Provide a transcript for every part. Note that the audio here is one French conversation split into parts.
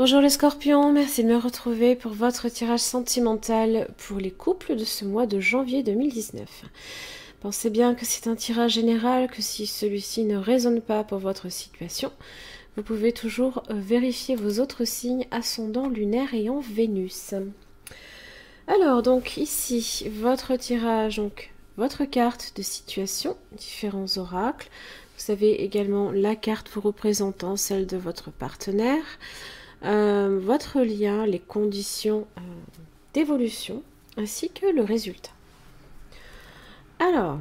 Bonjour les scorpions, merci de me retrouver pour votre tirage sentimental pour les couples de ce mois de janvier 2019. Pensez bien que c'est un tirage général, que si celui-ci ne résonne pas pour votre situation, vous pouvez toujours vérifier vos autres signes ascendant lunaire et en Vénus. Alors donc ici, votre tirage, donc votre carte de situation, différents oracles. Vous avez également la carte vous représentant, celle de votre partenaire. Votre lien, les conditions d'évolution, ainsi que le résultat. Alors,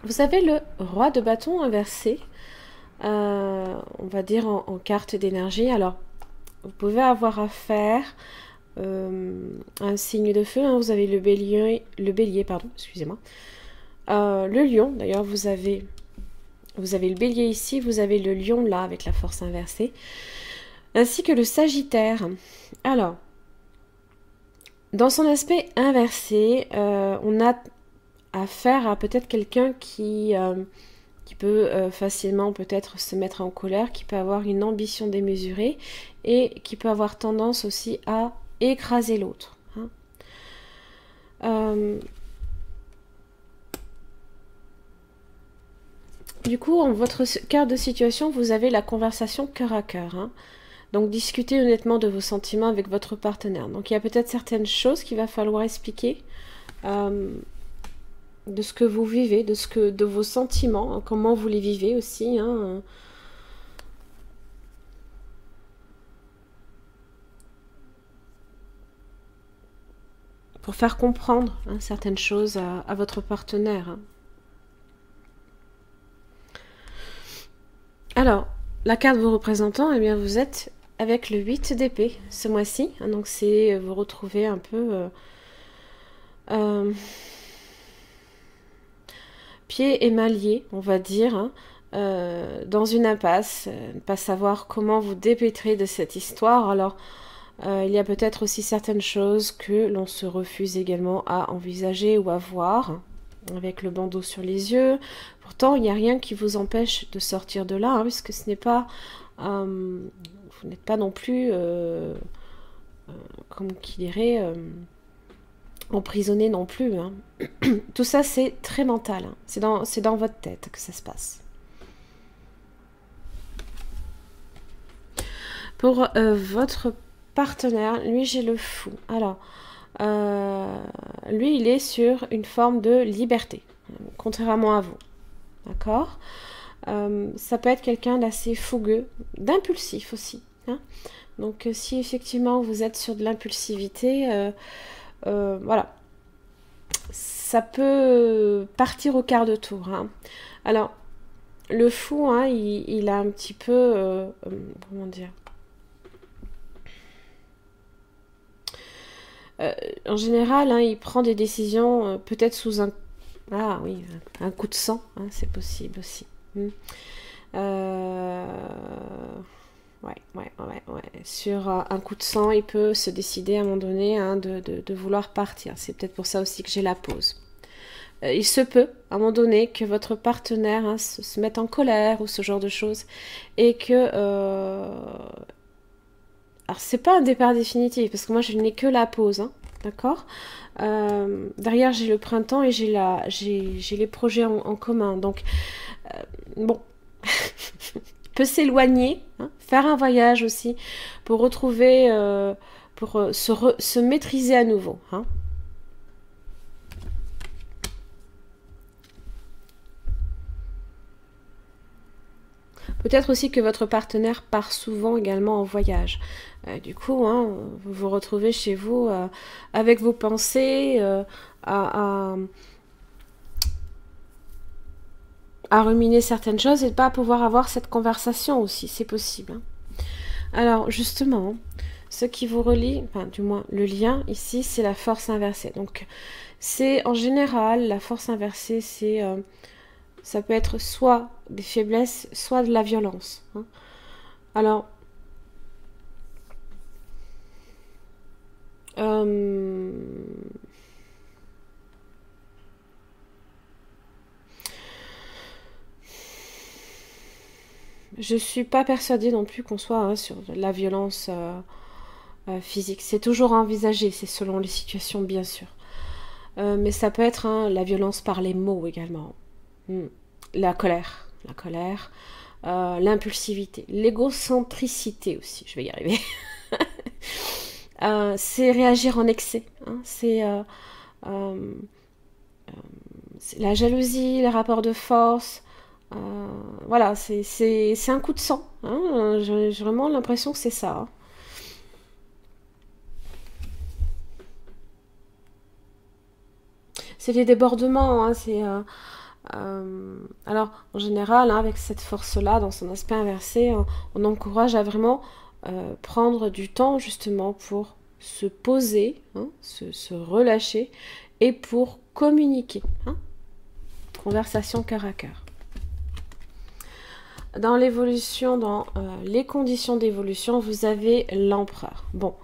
vous avez le roi de bâton inversé, on va dire en carte d'énergie. Alors, vous pouvez avoir affaire un signe de feu, hein. Vous avez le bélier, pardon, excusez-moi. Le lion, d'ailleurs, vous avez le bélier ici, vous avez le lion là, avec la force inversée, ainsi que le sagittaire. Alors, dans son aspect inversé, on a affaire à peut-être quelqu'un qui peut facilement peut-être se mettre en colère, qui peut avoir une ambition démesurée et qui peut avoir tendance aussi à écraser l'autre. Hein. Du coup, en votre carte de situation, vous avez la conversation cœur à cœur. Hein. Donc, discutez honnêtement de vos sentiments avec votre partenaire. Donc, il y a peut-être certaines choses qu'il va falloir expliquer de ce que vous vivez, de vos sentiments, hein, comment vous les vivez aussi. Hein. Pour faire comprendre hein, certaines choses à votre partenaire. Hein. Alors, la carte vous représentant, eh bien, vous êtes avec le 8 d'épée ce mois-ci. Hein, donc, c'est vous retrouvez un peu pieds et mains liés, on va dire, hein, dans une impasse, ne pas savoir comment vous dépêtrer de cette histoire. Alors, il y a peut-être aussi certaines choses que l'on se refuse également à envisager ou à voir, avec le bandeau sur les yeux. Pourtant, il n'y a rien qui vous empêche de sortir de là, hein, puisque ce n'est pas... vous n'êtes pas non plus, comme qui dirait, emprisonné non plus. Hein. Tout ça, c'est très mental. Hein. C'est dans votre tête que ça se passe. Pour votre partenaire, lui, j'ai le fou. Alors, lui, il est sur une forme de liberté, contrairement à vous. D'accord ? Ça peut être quelqu'un d'assez fougueux, d'impulsif aussi. Hein. Donc, si effectivement vous êtes sur de l'impulsivité, voilà, ça peut partir au quart de tour. Hein. Alors, le fou, hein, il a un petit peu, comment dire, en général, hein, il prend des décisions peut-être sous un... Ah oui, un coup de sang, hein, c'est possible aussi. Ouais. Sur un coup de sang, il peut se décider à un moment donné hein, de vouloir partir. C'est peut-être pour ça aussi que j'ai la pause. Il se peut, à un moment donné, que votre partenaire hein, se mette en colère ou ce genre de choses. Et que... Alors, c'est pas un départ définitif, parce que moi, je n'ai que la pause, hein, d'accord derrière, j'ai le printemps et j'ai les projets en commun. Donc, bon... peut s'éloigner, hein, faire un voyage aussi, pour retrouver, pour se maîtriser à nouveau. Hein. Peut-être aussi que votre partenaire part souvent également en voyage. Du coup, hein, vous vous retrouvez chez vous avec vos pensées, à ruminer certaines choses et de pas pouvoir avoir cette conversation aussi, c'est possible. Hein. Alors justement, ce qui vous relie, enfin du moins le lien ici, c'est la force inversée. Donc c'est en général la force inversée, c'est ça peut être soit des faiblesses, soit de la violence. Hein. Alors Je suis pas persuadée non plus qu'on soit sur la violence physique. C'est toujours envisagé, c'est selon les situations bien sûr. Mais ça peut être la violence par les mots également. Mm. La colère, l'impulsivité, l'égocentricité aussi, je vais y arriver. C'est réagir en excès. Euh, c'est la jalousie, les rapports de force. Voilà, c'est un coup de sang. J'ai vraiment l'impression que c'est ça. C'est les débordements. Alors, en général, avec cette force-là, dans son aspect inversé, on encourage à vraiment prendre du temps justement pour se poser, se relâcher et pour communiquer. Conversation cœur à cœur. Dans l'évolution, dans les conditions d'évolution, vous avez l'empereur. Bon,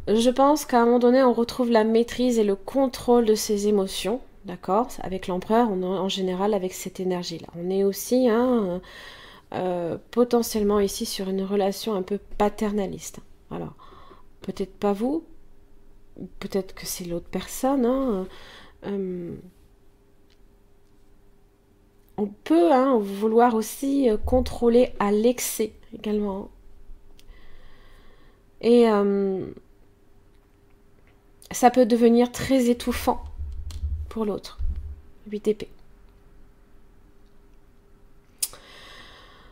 je pense qu'à un moment donné, on retrouve la maîtrise et le contrôle de ses émotions. D'accord. Avec l'empereur, on est en général avec cette énergie-là. On est aussi potentiellement ici sur une relation un peu paternaliste. Alors, peut-être pas vous, peut-être que c'est l'autre personne. On peut vouloir aussi contrôler à l'excès également. Et ça peut devenir très étouffant pour l'autre. 8 épées.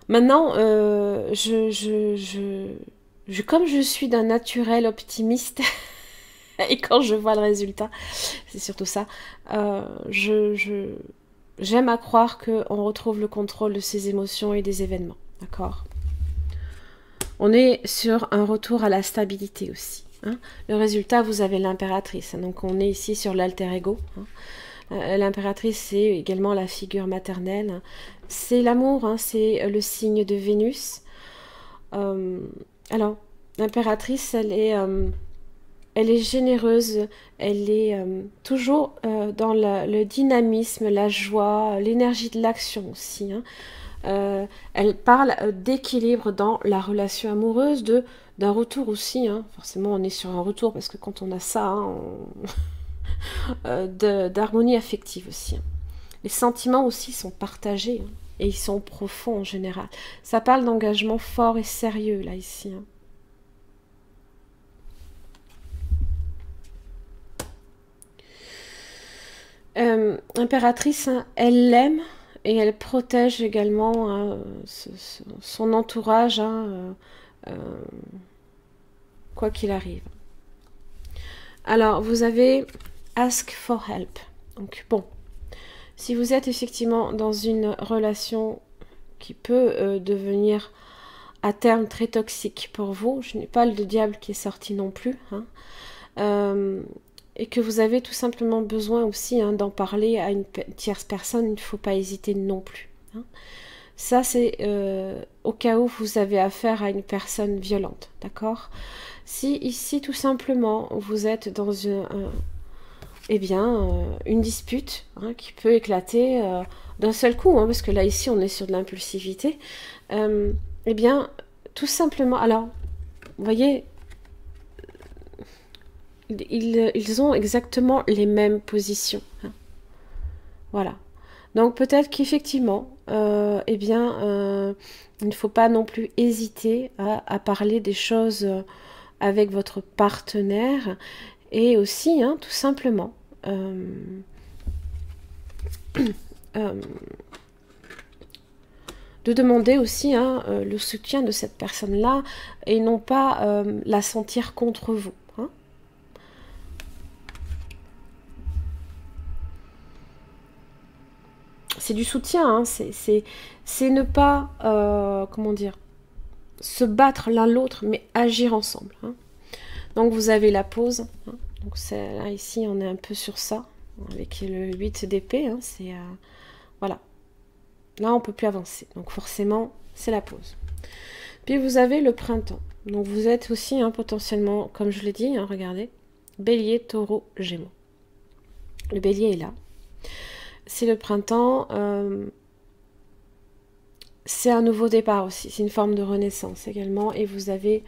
Maintenant, comme je suis d'un naturel optimiste, et quand je vois le résultat, c'est surtout ça, j'aime à croire qu'on retrouve le contrôle de ses émotions et des événements. D'accord ? On est sur un retour à la stabilité aussi. Le résultat, vous avez l'impératrice. Donc on est ici sur l'alter ego. L'impératrice, c'est également la figure maternelle. C'est l'amour, c'est le signe de Vénus. Alors, l'impératrice, elle est généreuse, elle est toujours dans le dynamisme, la joie, l'énergie de l'action aussi. Elle parle d'équilibre dans la relation amoureuse, d'un retour aussi. Forcément, on est sur un retour parce que quand on a ça, d'harmonie affective aussi. Les sentiments aussi sont partagés et ils sont profonds en général. Ça parle d'engagement fort et sérieux là ici. Impératrice, elle l'aime et elle protège également son entourage, quoi qu'il arrive. Alors, vous avez Ask for help. Donc, bon, si vous êtes effectivement dans une relation qui peut devenir à terme très toxique pour vous, je n'ai pas le diable qui est sorti non plus, et que vous avez tout simplement besoin aussi d'en parler à une tierce personne, il ne faut pas hésiter non plus. Ça, c'est au cas où vous avez affaire à une personne violente, d'accord ? Si ici, tout simplement, vous êtes dans une dispute qui peut éclater d'un seul coup, parce que là, ici, on est sur de l'impulsivité, tout simplement, alors, vous voyez, ils ont exactement les mêmes positions. Voilà. Donc peut-être qu'effectivement, il ne faut pas non plus hésiter à parler des choses avec votre partenaire et aussi, tout simplement, de demander aussi le soutien de cette personne-là et non pas la sentir contre vous. C'est du soutien, c'est ne pas, comment dire, se battre l'un l'autre, mais agir ensemble. Donc vous avez la pause. Donc là, ici, on est un peu sur ça, avec le 8 d'épée. Voilà. Là, on ne peut plus avancer. Donc forcément, c'est la pause. Puis vous avez le printemps. Donc vous êtes aussi potentiellement, comme je l'ai dit, regardez, Bélier, Taureau, Gémeaux. Le Bélier est là. C'est le printemps. c'est un nouveau départ aussi, c'est une forme de renaissance également, et vous avez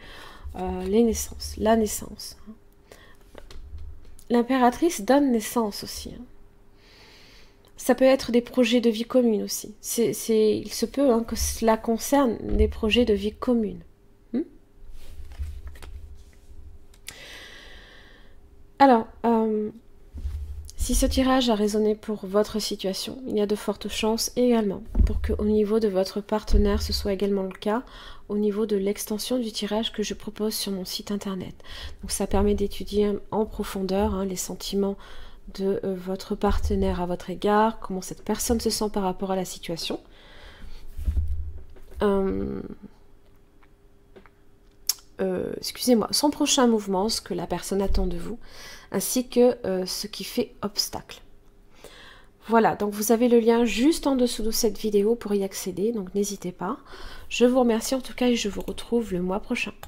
les naissances, la naissance. L'impératrice donne naissance aussi. Ça peut être des projets de vie commune aussi. Il se peut que cela concerne des projets de vie commune. Alors, si ce tirage a résonné pour votre situation, il y a de fortes chances également pour qu'au niveau de votre partenaire, ce soit également le cas au niveau de l'extension du tirage que je propose sur mon site internet. Donc ça permet d'étudier en profondeur les sentiments de votre partenaire à votre égard, comment cette personne se sent par rapport à la situation. Excusez-moi, son prochain mouvement, ce que la personne attend de vous, ainsi que ce qui fait obstacle. Voilà, donc vous avez le lien juste en dessous de cette vidéo pour y accéder, donc n'hésitez pas. Je vous remercie en tout cas et je vous retrouve le mois prochain.